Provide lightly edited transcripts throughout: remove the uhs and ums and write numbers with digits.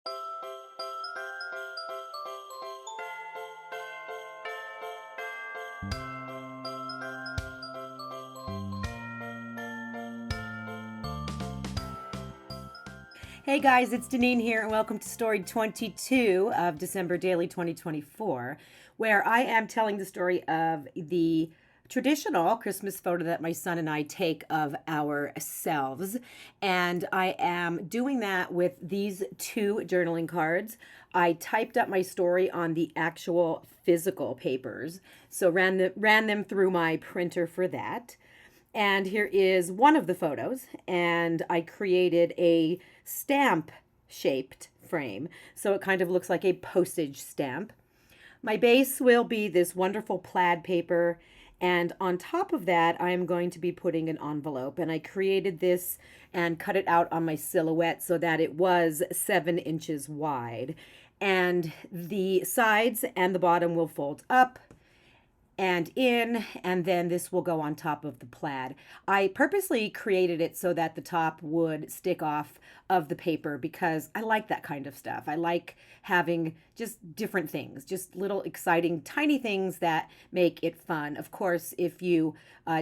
Hey guys, it's Deneen here, and welcome to story 22 of December Daily 2024, where I am telling the story of the traditional Christmas photo that my son and I take of ourselves. And I am doing that with these two journaling cards. I typed up my story on the actual physical papers, so ran them through my printer for that. And here is one of the photos, and I created a stamp shaped frame. So it kind of looks like a postage stamp. My base will be this wonderful plaid paper. And on top of that, I am going to be putting an envelope. And I created this and cut it out on my silhouette so that it was 7 inches wide. And the sides and the bottom will fold up and in, and then this will go on top of the plaid. I purposely created it so that the top would stick off of the paper because I like that kind of stuff. I like having just different things, just little exciting tiny things that make it fun. Of course, if you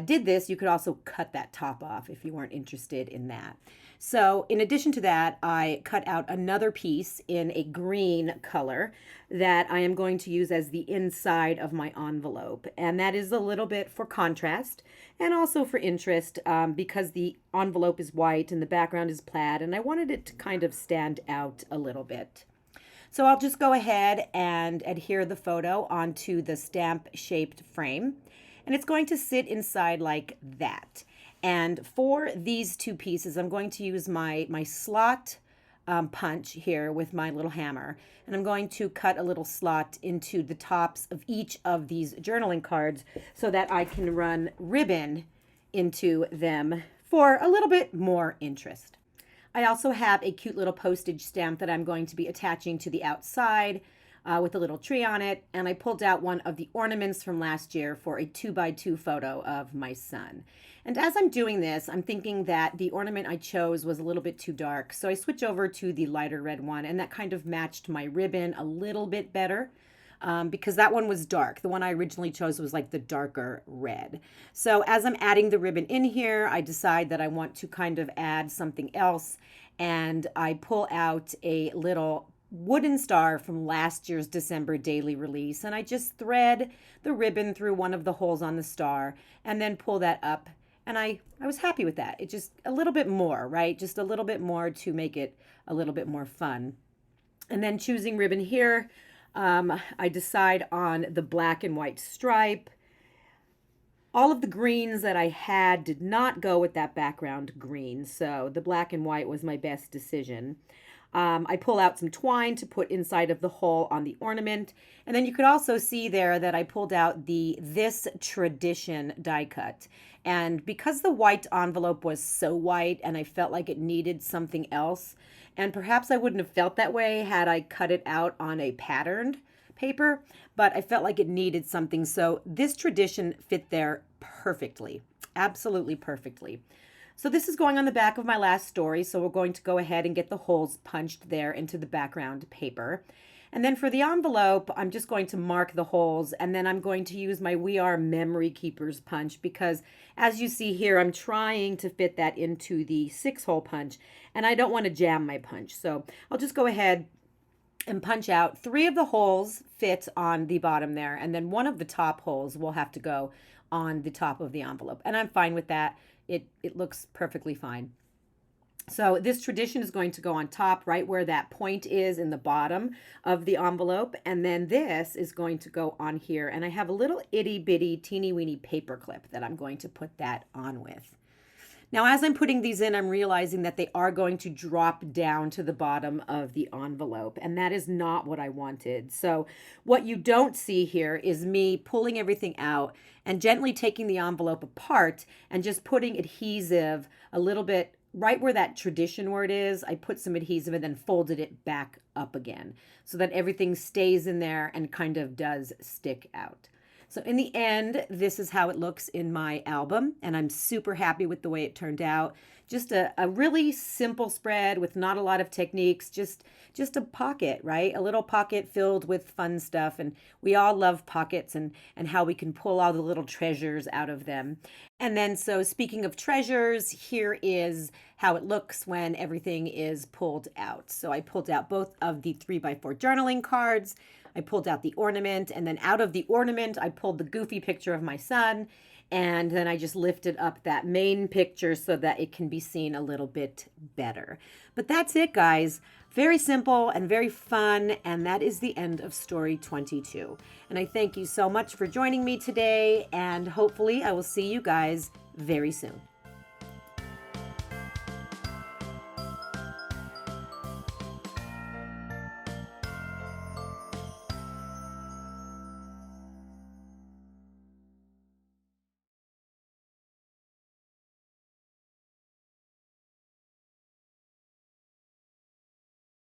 did this, you could also cut that top off if you weren't interested in that. So in addition to that, I cut out another piece in a green color that I am going to use as the inside of my envelope. And that is a little bit for contrast and also for interest, because the envelope is white and the background is plaid, and I wanted it to kind of stand out a little bit. So I'll just go ahead and adhere the photo onto the stamp shaped frame, and it's going to sit inside like that. And for these two pieces, I'm going to use my slot punch here with my little hammer. And I'm going to cut a little slot into the tops of each of these journaling cards so that I can run ribbon into them for a little bit more interest. I also have a cute little postage stamp that I'm going to be attaching to the outside with a little tree on it. And I pulled out one of the ornaments from last year for a 2x2 photo of my son. And as I'm doing this, I'm thinking that the ornament I chose was a little bit too dark. So I switch over to the lighter red one, and that kind of matched my ribbon a little bit better. Because that one was dark. The one I originally chose was like the darker red. So as I'm adding the ribbon in here, I decide that I want to kind of add something else. And I pull out a little wooden star from last year's December daily release. And I just thread the ribbon through one of the holes on the star and then pull that up. And I was happy with that. It just a little bit more, right? Just a little bit more to make it a little bit more fun. And then choosing ribbon here, I decide on the black and white stripe. All of the greens that I had did not go with that background green, so the black and white was my best decision. I pull out some twine to put inside of the hole on the ornament. And then you could also see there that I pulled out the This Tradition die cut. And because the white envelope was so white and I felt like it needed something else, and perhaps I wouldn't have felt that way had I cut it out on a patterned paper, but I felt like it needed something. So this tradition fit there perfectly, absolutely perfectly. So this is going on the back of my last story. So we're going to go ahead and get the holes punched there into the background paper. And then for the envelope, I'm just going to mark the holes, and then I'm going to use my We Are Memory Keepers punch because as you see here, I'm trying to fit that into the 6-hole punch, and I don't want to jam my punch. So I'll just go ahead and punch out 3 of the holes fit on the bottom there, and then one of the top holes will have to go on the top of the envelope. And I'm fine with that. It looks perfectly fine. So this tradition is going to go on top right where that point is in the bottom of the envelope. And then this is going to go on here. And I have a little itty bitty teeny weeny paper clip that I'm going to put that on with. Now, as I'm putting these in, I'm realizing that they are going to drop down to the bottom of the envelope, and that is not what I wanted. So what you don't see here is me pulling everything out and gently taking the envelope apart and just putting adhesive a little bit right where that tradition word is. I put some adhesive and then folded it back up again so that everything stays in there and kind of does stick out. So in the end, this is how it looks in my album, and I'm super happy with the way it turned out. just a really simple spread with not a lot of techniques, just a pocket, right? A little pocket filled with fun stuff. And we all love pockets and how we can pull all the little treasures out of them. And then, so speaking of treasures, here is how it looks when everything is pulled out. So I pulled out both of the 3x4 journaling cards. I pulled out the ornament, and then out of the ornament, I pulled the goofy picture of my son. And then I just lifted up that main picture so that it can be seen a little bit better. But that's it, guys. Very simple and very fun. And that is the end of story 22. And I thank you so much for joining me today. And hopefully I will see you guys very soon.